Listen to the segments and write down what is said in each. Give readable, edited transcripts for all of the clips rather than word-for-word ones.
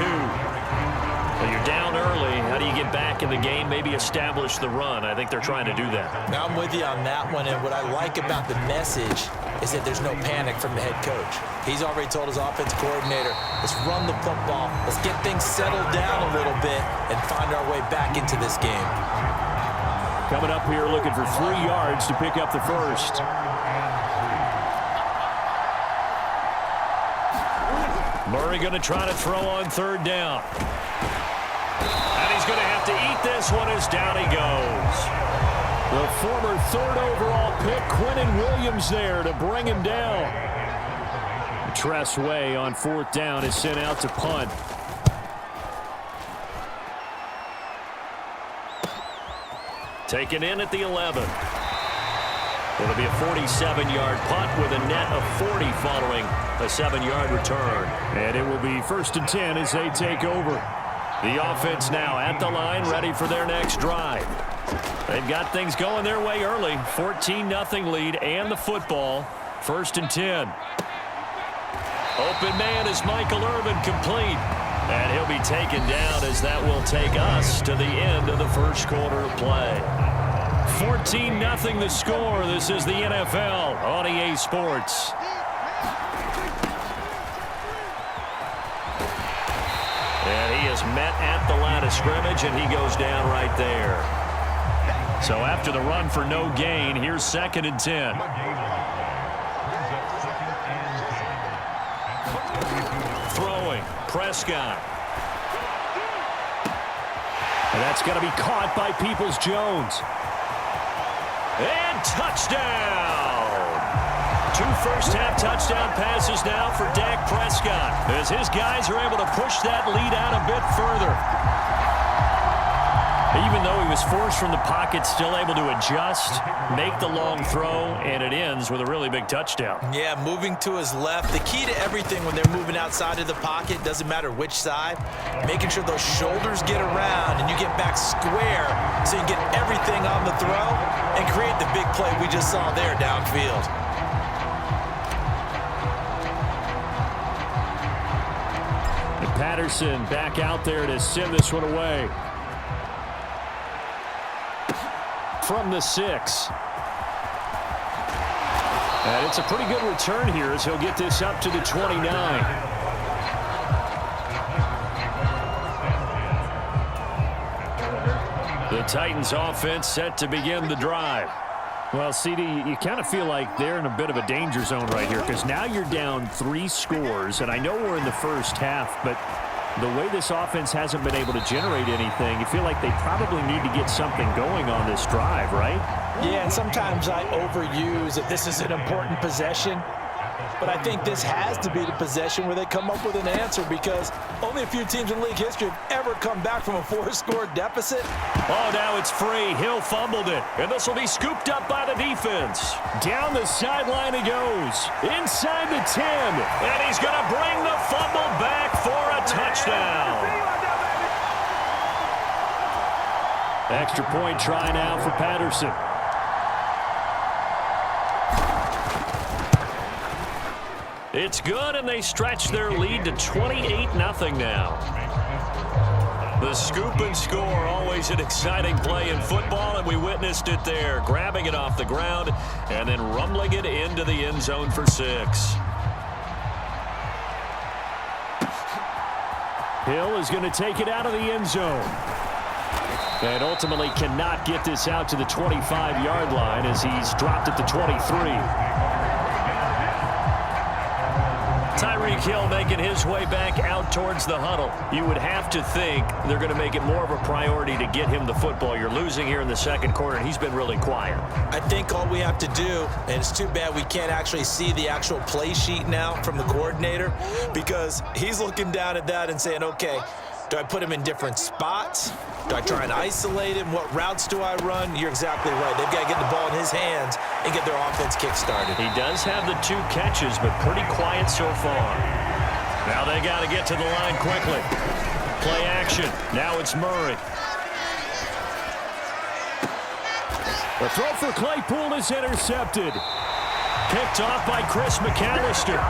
Well, you're down early. How do you get back in the game, maybe establish the run? I think they're trying to do that. Now I'm with you on that one, and what I like about the message is that there's no panic from the head coach. He's already told his offense coordinator, let's run the football, let's get things settled down a little bit and find our way back into this game. Coming up here looking for 3 yards to pick up the first. Murray going to try to throw on 3rd down. And he's going to have to eat this one as down he goes. The former 3rd overall pick, Quinnen Williams, there to bring him down. Tress Way on 4th down is sent out to punt. Taken in at the 11. It'll be a 47-yard punt with a net of 40 following a 7-yard return. And it will be 1st and 10 as they take over. The offense now at the line, ready for their next drive. They've got things going their way early. 14-0 lead and the football. 1st and 10. Open man is Michael Irvin, complete. And he'll be taken down as that will take us to the end of the first quarter of play. 14-0 the score. This is the NFL on EA Sports. And he is met at the line of scrimmage, and he goes down right there. So after the run for no gain, here's 2nd and 10. Throwing, Prescott. And that's going to be caught by Peoples-Jones. And touchdown! 2 first-half touchdown passes now for Dak Prescott as his guys are able to push that lead out a bit further. Even though he was forced from the pocket, still able to adjust, make the long throw, and it ends with a really big touchdown. Yeah, moving to his left. The key to everything when they're moving outside of the pocket, doesn't matter which side, making sure those shoulders get around and you get back square so you get everything on the throw and create the big play we just saw there downfield. And Patterson back out there to send this one away. From the 6. And it's a pretty good return here as he'll get this up to the 29. The Titans offense set to begin the drive. Well, CD, you kind of feel like they're in a bit of a danger zone right here because now you're down 3 scores, and I know we're in the first half, but the way this offense hasn't been able to generate anything, you feel like they probably need to get something going on this drive, right? Yeah, and sometimes I overuse that this is an important possession. But I think this has to be the possession where they come up with an answer because only a few teams in league history have ever come back from a 4-score deficit. Oh, now it's free. Hill fumbled it. And this will be scooped up by the defense. Down the sideline he goes. Inside the 10. And he's going to bring the fumble back for a touchdown. Extra point try now for Patterson. It's good, and they stretch their lead to 28-0 now. The scoop and score, always an exciting play in football, and we witnessed it there, grabbing it off the ground and then rumbling it into the end zone for 6. Hill is going to take it out of the end zone. And ultimately cannot get this out to the 25-yard line as he's dropped at the 23. Tyreek Hill making his way back out towards the huddle. You would have to think they're going to make it more of a priority to get him the football. You're losing here in the second quarter, and he's been really quiet. I think all we have to do, and it's too bad we can't actually see the actual play sheet now from the coordinator, because he's looking down at that and saying, okay, do I put him in different spots? Do I try and isolate him? What routes do I run? You're exactly right. They've got to get the ball in his hands and get their offense kick-started. He does have the 2 catches, but pretty quiet so far. Now they got to get to the line quickly. Play action. Now it's Murray. The throw for Claypool is intercepted. Picked off by Chris McAllister.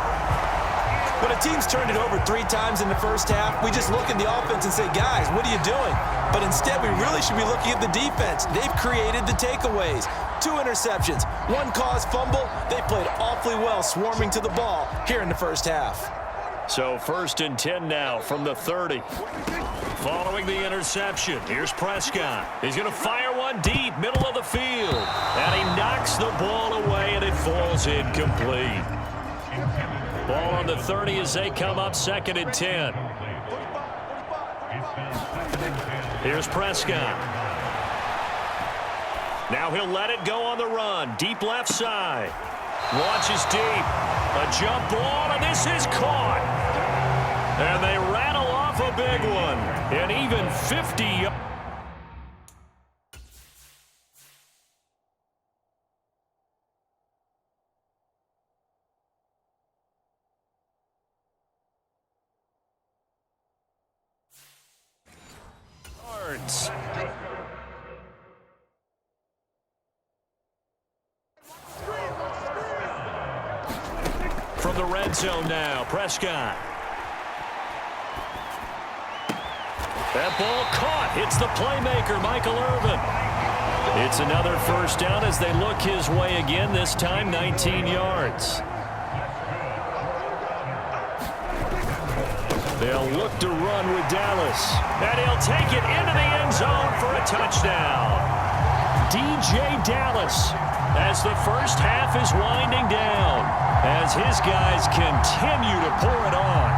When a team's turned it over 3 times in the first half, we just look at the offense and say, guys, what are you doing? But instead, we really should be looking at the defense. They've created the takeaways. 2 interceptions, 1 caused fumble. They played awfully well swarming to the ball here in the first half. So 1st and 10 now from the 30. Following the interception, here's Prescott. He's going to fire one deep, middle of the field. And he knocks the ball away, and it falls incomplete. Ball on the 30 as they come up 2nd and 10. Here's Prescott. Now he'll let it go on the run. Deep left side. Launches deep. A jump ball, and this is caught. And they rattle off a big one. An even 50 yards. From the red zone now, Prescott. That ball caught. Hits the playmaker, Michael Irvin. It's another first down as they look his way again, this time 19 yards. They'll look to run with Dallas. And he'll take it into the end zone for a touchdown. DJ Dallas, as the first half is winding down, as his guys continue to pour it on.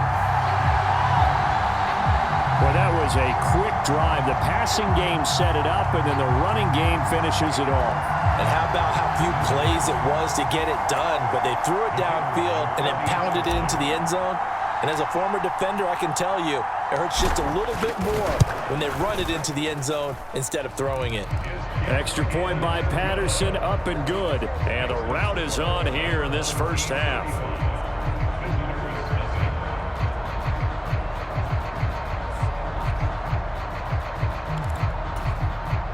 Well, that was a quick drive. The passing game set it up, and then the running game finishes it off. And how about how few plays it was to get it done, but they threw it downfield and then pounded it into the end zone. And as a former defender, I can tell you, it hurts just a little bit more when they run it into the end zone instead of throwing it. Extra point by Patterson, up and good. And the route is on here in this first half.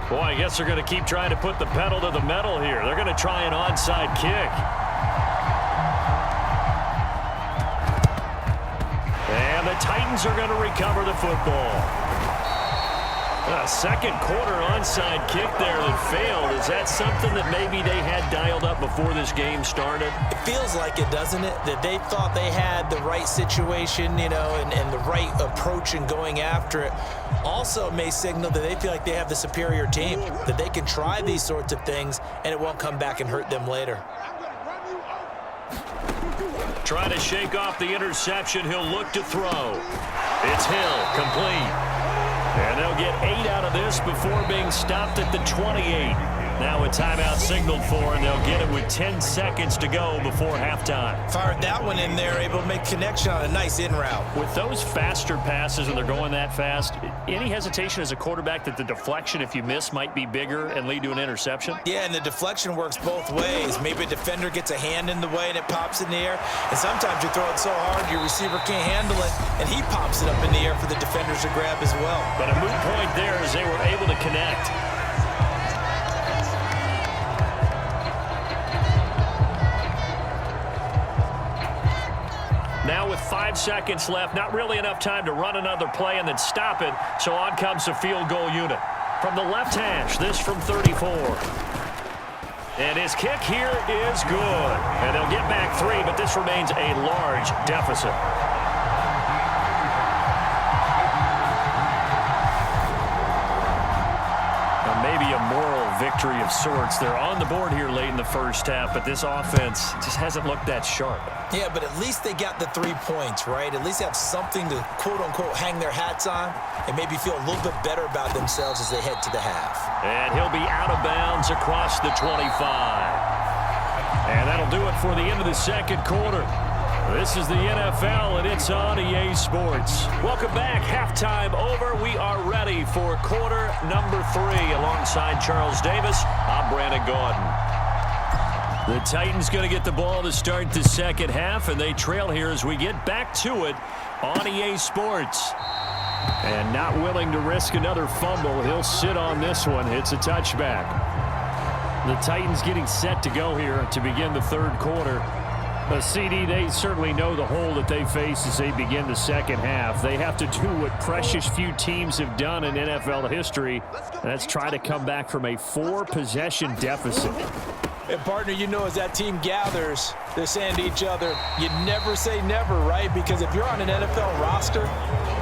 Boy, I guess they're going to keep trying to put the pedal to the metal here. They're going to try an onside kick. And the Titans are going to recover the football. A second quarter onside kick there that failed. Is that something that maybe they had dialed up before this game started? It feels like it, doesn't it? That they thought they had the right situation, you know, and the right approach in going after it. Also may signal that they feel like they have the superior team, that they can try these sorts of things and it won't come back and hurt them later. Trying to shake off the interception. He'll look to throw. It's Hill, complete. And they'll get 8 out of this before being stopped at the 28. Now a timeout signaled for, and they'll get it with 10 seconds to go before halftime. Fired that one in there, able to make connection on a nice in route. With those faster passes and they're going that fast, any hesitation as a quarterback that the deflection, if you miss, might be bigger and lead to an interception? Yeah, and the deflection works both ways. Maybe a defender gets a hand in the way and it pops in the air. And sometimes you throw it so hard your receiver can't handle it, and he pops it up in the air for the defenders to grab as well. But a moot point there as they were able to connect. Now with 5 seconds left, not really enough time to run another play and then stop it, so on comes the field goal unit. From the left hash, this from 34. And his kick here is good. And they'll get back 3, but this remains a large deficit. Maybe a moral victory of sorts. They're on the board here late in the first half, but this offense just hasn't looked that sharp. Yeah, but at least they got the 3 points, right? At least they have something to, quote-unquote, hang their hats on and maybe feel a little bit better about themselves as they head to the half. And he'll be out of bounds across the 25. And that'll do it for the end of the second quarter. This is the NFL, and it's on EA Sports. Welcome back. Halftime over. We are ready for quarter number 3. Alongside Charles Davis, I'm Brandon Gaudin. The Titans going to get the ball to start the second half, and they trail here as we get back to it on EA Sports. And not willing to risk another fumble. He'll sit on this one. It's a touchback. The Titans getting set to go here to begin the third quarter. The CD, they certainly know the hole that they face as they begin the second half. They have to do what precious few teams have done in NFL history, and that's try to come back from a 4-possession deficit. And, partner, you know as that team gathers, they're saying to each other, you never say never, right? Because if you're on an NFL roster,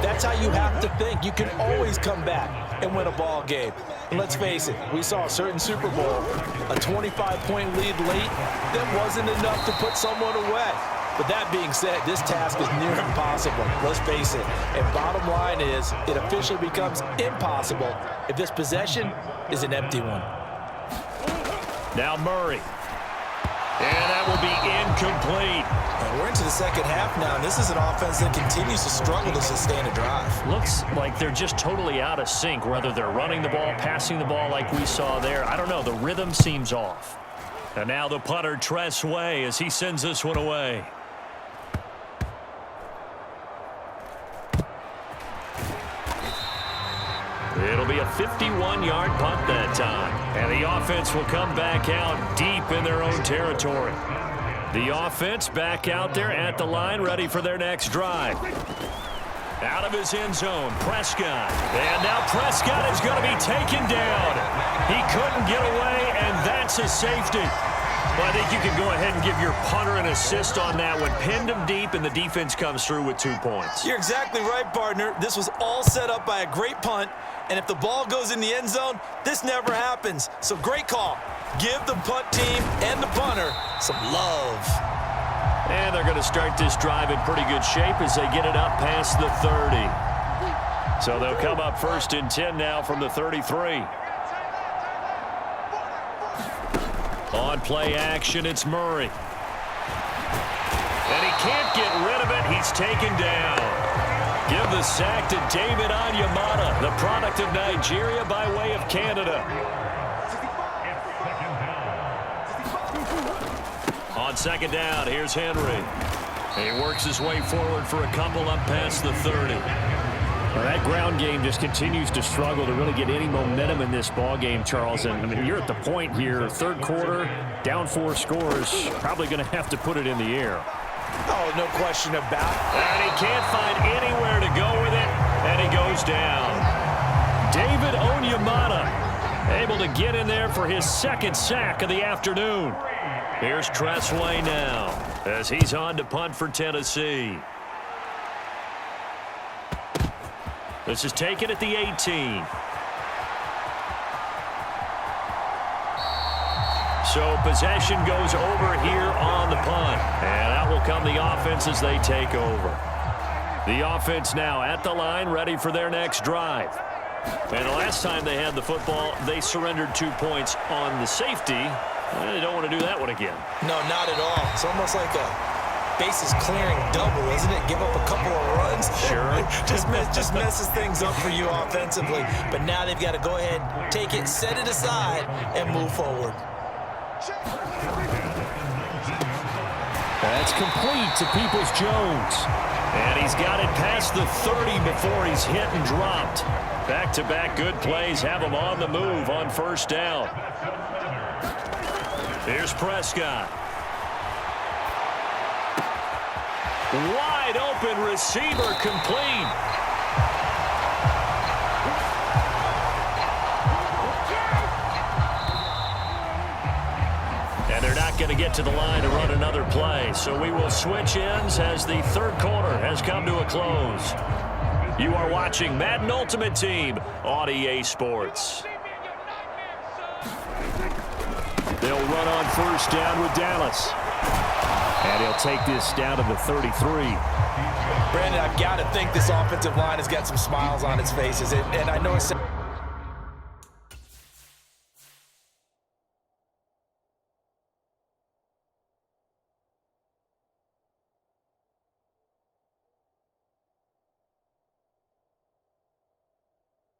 that's how you have to think. You can always come back and win a ball game. And let's face it, we saw a certain Super Bowl, a 25-point lead late that wasn't enough to put someone away. But that being said, this task is near impossible. Let's face it. And bottom line is, it officially becomes impossible if this possession is an empty one. Now Murray. And that will be incomplete. And we're into the second half now, and this is an offense that continues to struggle to sustain a drive. Looks like they're just totally out of sync, whether they're running the ball, passing the ball like we saw there. I don't know. The rhythm seems off. And now the punter, Tress Way, as he sends this one away. It'll be a 51-yard punt that time. And the offense will come back out deep in their own territory. The offense back out there at the line, ready for their next drive. Out of his end zone, Prescott. And now Prescott is going to be taken down. He couldn't get away, and that's a safety. Well, I think you can go ahead and give your punter an assist on that one. Pinned him deep, and the defense comes through with 2 points. You're exactly right, partner. This was all set up by a great punt, and if the ball goes in the end zone, this never happens. So great call. Give the punt team and the punter some love. And they're going to start this drive in pretty good shape as they get it up past the 30. So they'll come up 1st and 10 now from the 33. On play action, it's Murray. And he can't get rid of it. He's taken down. Give the sack to David Onyemata, the product of Nigeria by way of Canada. On second down, here's Henry. He works his way forward for a couple up past the 30. Well, that ground game just continues to struggle to really get any momentum in this ball game, Charles. And I mean, you're at the point here, third quarter, down 4 scores, probably going to have to put it in the air. Oh, no question about it. And he can't find anywhere to go with it, and he goes down. David Onyemata able to get in there for his 2nd sack of the afternoon. Here's Tress Way now as he's on to punt for Tennessee. This is taken at the 18. So possession goes over here on the punt. And out will come the offense as they take over. The offense now at the line, ready for their next drive. And the last time they had the football, they surrendered 2 points on the safety. They don't want to do that one again. No, not at all. It's almost like a bases clearing double, isn't it? Give up a couple of runs. Sure. just messes things up for you offensively. But now they've got to go ahead, take it, set it aside, and move forward. That's complete to Peoples-Jones. And he's got it past the 30 before he's hit and dropped. Back-to-back good plays have him on the move on 1st down. Here's Prescott. Wide open receiver complete. And they're not going to get to the line to run another play. So we will switch ends as the third quarter has come to a close. You are watching Madden Ultimate Team on EA Sports. They'll run on 1st down with Dallas. And he'll take this down to the 33. Brandon, I've got to think this offensive line has got some smiles on its faces. And I know it's